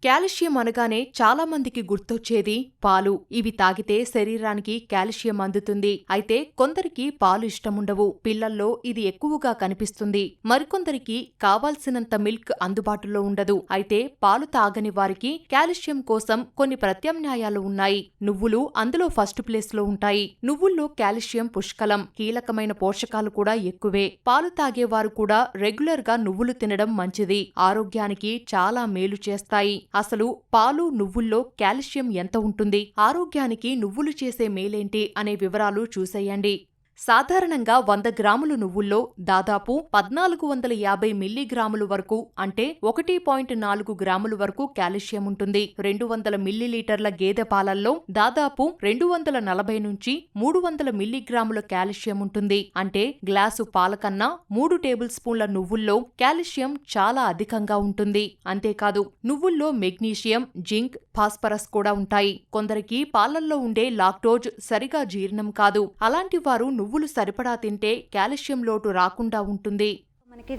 Calcium అనగానే చాలా మందికి గుర్తొచ్చేది పాలు. ఇవి తాగితే శరీరానికి కాల్షియం అందుతుంది. అయితే కొందరికి పాలు ఇష్టముండవు. పిల్లల్లో ఇది ఎక్కువగా కనిపిస్తుంది. మరికొందరికి కావాల్సినంత మిల్క్ అందుబాటులో ఉండదు. అయితే పాలు తాగని వారికి కాల్షియం కోసం కొన్ని ప్రత్యామ్నాయాలు ఉన్నాయి. నువ్వులు అందులో ఫస్ట్ ప్లేస్ లో ఉంటాయి. నువ్వుల్లో కాల్షియం పుష్కలం. కీలకమైన పోషకాలు కూడా ఎక్కువే. పాలు తాగేవారు కూడా రెగ్యులర్ గా నువ్వులు తినడం మంచిది. ఆరోగ్యానికి చాలా మేలు చేస్తాయి. అసలు పాలు, నువ్వుల్లో కాల్షియం ఎంత ఉంటుంది? ఆరోగ్యానికి నువ్వులు చేసే మేలేంటి అనే వివరాలు చూసేయండి. సాధారణంగా 100 గ్రాములు నువ్వుల్లో దాదాపు 1450 మిల్లీగ్రాములు వరకు అంటే 1.4 గ్రాముల వరకు కాల్షియం ఉంటుంది. 200 మిల్లీలీటర్ల గేదె పాలల్లో దాదాపు 240 నుంచి 300 మిల్లీగ్రాముల కాల్షియం ఉంటుంది. అంటే గ్లాసు పాల కన్నా 3 టేబుల్ స్పూన్ల నువ్వుల్లో కాల్షియం చాలా అధికంగా ఉంటుంది. అంతేకాదు నువ్వుల్లో మెగ్నీషియం, జింక్, ఫాస్ఫరస్ కూడా ఉంటాయి. కొందరికి పాలల్లో ఉండే లాక్టోజ్ సరిగా జీర్ణం కాదు. అలాంటి వారు నువ్వులు సరిపడా తింటే కాల్షియం లోటు రాకుండా ఉంటుంది. మనకి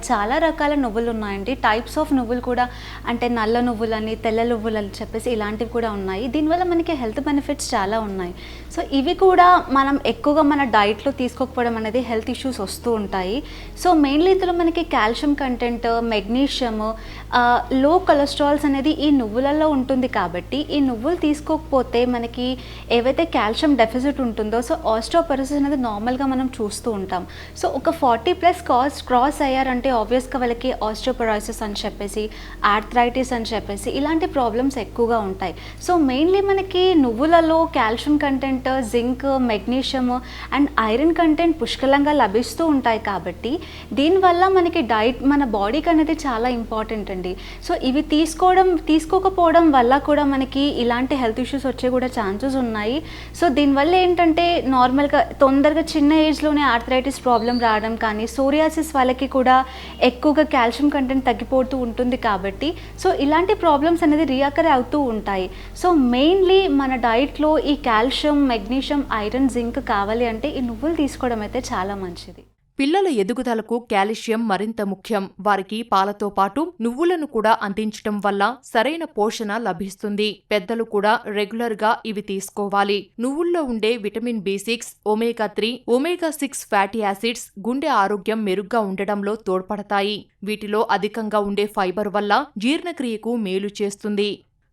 చాలా రకాల నువ్వులు ఉన్నాయండి. టైప్స్ ఆఫ్ నువ్వులు కూడా, అంటే నల్ల నువ్వులని, తెల్ల నువ్వులు అని చెప్పేసి ఇలాంటివి కూడా ఉన్నాయి. దీనివల్ల మనకి హెల్త్ బెనిఫిట్స్ చాలా ఉన్నాయి. సో ఇవి కూడా మనం ఎక్కువగా మన డైట్లో తీసుకోకపోవడం అనేది హెల్త్ ఇష్యూస్ వస్తూ ఉంటాయి. సో మెయిన్లీ ఇందులో మనకి కాల్షియం కంటెంట్, మెగ్నీషియం, లో కొలెస్ట్రాల్స్ అనేది ఈ నువ్వులలో ఉంటుంది. కాబట్టి ఈ నువ్వులు తీసుకోకపోతే మనకి ఏవైతే కాల్షియం డెఫిసిట్ ఉంటుందో సో ఆస్టియోపొరోసిస్ అనేది నార్మల్గా మనం చూస్తూ ఉంటాం. సో ఒక 40+ క్రాస్ అయ్యారంటే ఆబ్వియస్గా వాళ్ళకి ఆస్టియోపొరోసిస్ అని చెప్పేసి, ఆర్థరైటిస్ అని చెప్పేసి ఇలాంటి ప్రాబ్లమ్స్ ఎక్కువగా ఉంటాయి. సో మెయిన్లీ మనకి నువ్వులలో calcium content, zinc, magnesium and iron content పుష్కలంగా లభిస్తూ ఉంటాయి. కాబట్టి దీనివల్ల మనకి డైట్ మన బాడీకి అనేది చాలా ఇంపార్టెంట్ అండి. సో ఇవి తీసుకోకపోవడం వల్ల కూడా మనకి ఇలాంటి హెల్త్ ఇష్యూస్ వచ్చే కూడా ఛాన్సెస్ ఉన్నాయి. సో దీనివల్ల ఏంటంటే నార్మల్గా తొందరగా చిన్న ఏజ్లోనే ఆర్థరైటిస్ ప్రాబ్లం రావడం కానీ, సోరియాసిస్ వాళ్ళకి కూడా ఎక్కువగా కాల్షియం కంటెంట్ తగ్గిపోతూ ఉంటుంది. కాబట్టి సో ఇలాంటి ప్రాబ్లమ్స్ అనేది రియాకర్ అవుతూ ఉంటాయి. సో మెయిన్లీ మన డైట్లో ఈ కాల్షియం, మెగ్నీషియం, ఐరన్, జింక్ కావాలి అంటే ఈ నువ్వులు తీసుకోవడం అయితే చాలా మంచిది. పిల్లల ఎదుగుదలకు కాల్షియం మరింత ముఖ్యం. వారికి పాలతో పాటు నువ్వులను కూడా అందించటం వల్ల సరైన పోషణ లభిస్తుంది. పెద్దలు కూడా రెగ్యులర్ గా ఇవి తీసుకోవాలి. నువ్వుల్లో ఉండే vitamin B6, omega 3, omega 6 fatty acids గుండె ఆరోగ్యం మెరుగ్గా ఉండడంలో తోడ్పడతాయి. వీటిలో అధికంగా ఉండే ఫైబర్ వల్ల జీర్ణక్రియకు మేలు చేస్తుంది.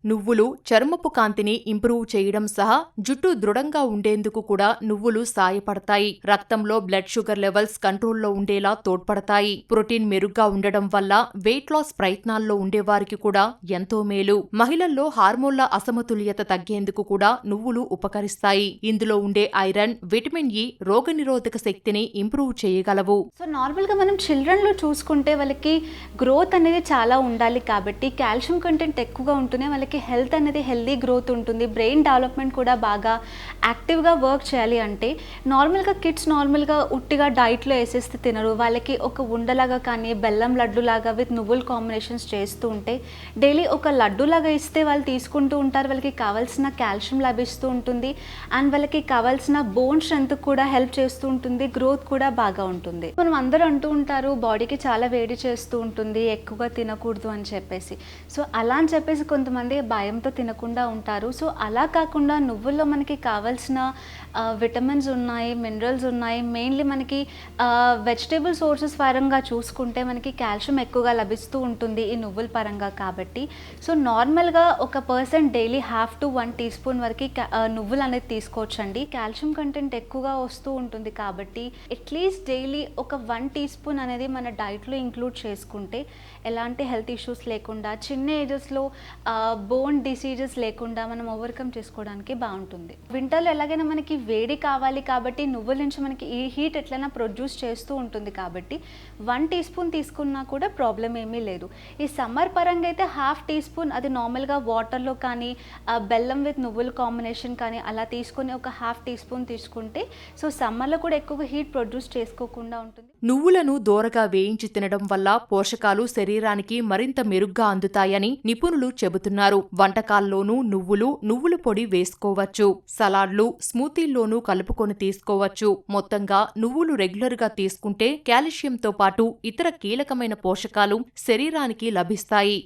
నువ్వులు చర్మపు కాంతిని ఇంప్రూవ్ చేయడం సహా జుట్టు దృఢంగా ఉండేందుకు కూడా నువ్వులు సాయపడతాయి. రక్తంలో బ్లడ్ షుగర్ లెవెల్స్ కంట్రోల్లో ఉండేలా తోడ్పడతాయి. ప్రోటీన్ మెరుగ్గా ఉండడం వల్ల వెయిట్ లాస్ ప్రయత్నాల్లో ఉండేవారికి కూడా ఎంతో మేలు. మహిళల్లో హార్మోన్ల అసమతుల్యత తగ్గేందుకు కూడా నువ్వులు ఉపకరిస్తాయి. ఇందులో ఉండే ఐరన్, విటమిన్ E రోగనిరోధక శక్తిని ఇంప్రూవ్ చేయగలవు. సో నార్మల్గా మనం చిల్డ్రన్లో చూసుకుంటే వాళ్ళకి గ్రోత్ అనేది చాలా ఉండాలి. కాబట్టి కాల్షియం కంటెంట్ ఎక్కువగా ఉంటూనే వాళ్ళకి హెల్త్ అనేది హెల్దీ గ్రోత్ ఉంటుంది. బ్రెయిన్ డెవలప్మెంట్ కూడా బాగా యాక్టివ్గా వర్క్ చేయాలి. అంటే నార్మల్గా కిడ్స్ నార్మల్గా ఉట్టిగా డైట్లో వేసేస్తే తినరు. వాళ్ళకి ఒక ఉండలాగా కానీ, బెల్లం లడ్డులాగా విత్ నువ్వుల కాంబినేషన్స్ చేస్తూ ఉంటే డైలీ ఒక లడ్డులాగా ఇస్తే వాళ్ళు తీసుకుంటూ ఉంటారు. వాళ్ళకి కావాల్సిన కాల్షియం లభిస్తూ ఉంటుంది అండ్ వాళ్ళకి కావాల్సిన బోన్ స్ట్రెంత్ కూడా హెల్ప్ చేస్తూ ఉంటుంది. గ్రోత్ కూడా బాగా ఉంటుంది. మనం అందరూ అంటూ ఉంటారు బాడీకి చాలా వేడి చేస్తూ ఉంటుంది, ఎక్కువగా తినకూడదు అని చెప్పేసి. సో అలా అని చెప్పేసి కొంతమంది భయంతో తినకుండా ఉంటారు. సో అలా కాకుండా నువ్వుల్లో మనకి కావాల్సిన విటమిన్స్ ఉన్నాయి, మినరల్స్ ఉన్నాయి. మెయిన్లీ మనకి వెజిటేబుల్ సోర్సెస్ పరంగా చూసుకుంటే మనకి కాల్షియం ఎక్కువగా లభిస్తూ ఉంటుంది ఈ నువ్వుల పరంగా. కాబట్టి సో నార్మల్గా ఒక పర్సన్ డైలీ 1/2 to 1 teaspoon వరకు నువ్వులు అనేది తీసుకోవచ్చండి. కాల్షియం కంటెంట్ ఎక్కువగా వస్తూ ఉంటుంది. కాబట్టి అట్లీస్ట్ డైలీ ఒక 1 teaspoon అనేది మన డైట్లో ఇంక్లూడ్ చేసుకుంటే ఎలాంటి హెల్త్ ఇష్యూస్ లేకుండా, చిన్న ఏజెస్లో బోన్ డిసీజెస్ లేకుండా మనం ఓవర్కమ్ చేసుకోవడానికి బాగుంటుంది. వింటర్లో ఎలాగైనా మనకి వేడి కావాలి కాబట్టి నువ్వుల నుంచి మనకి ఈ హీట్ ఎట్లైనా ప్రొడ్యూస్ చేస్తూ ఉంటుంది. కాబట్టి 1 teaspoon తీసుకున్నా కూడా ప్రాబ్లం ఏమీ లేదు. ఈ సమ్మర్ పరంగా అయితే 1/2 teaspoon అది నార్మల్గా వాటర్లో కానీ, బెల్లం విత్ నువ్వుల కాంబినేషన్ కానీ అలా తీసుకొని ఒక 1/2 teaspoon తీసుకుంటే సో సమ్మర్లో కూడా ఎక్కువగా హీట్ ప్రొడ్యూస్ చేసుకోకుండా ఉంటుంది. నువ్వులను దోరగా వేయించి తినడం వల్ల పోషకాలు శరీరానికి మరింత మెరుగ్గా అందుతాయని నిపుణులు చెబుతున్నారు. వంటకాల్లోనూ నువ్వుల పొడి వేసుకోవచ్చు. సలాడ్లు, స్మూతీల్లోనూ కలుపుకొని తీసుకోవచ్చు. మొత్తంగా నువ్వులు రెగ్యులర్గా తీసుకుంటే కాల్షియంతో పాటు ఇతర కీలకమైన పోషకాలు శరీరానికి లభిస్తాయి.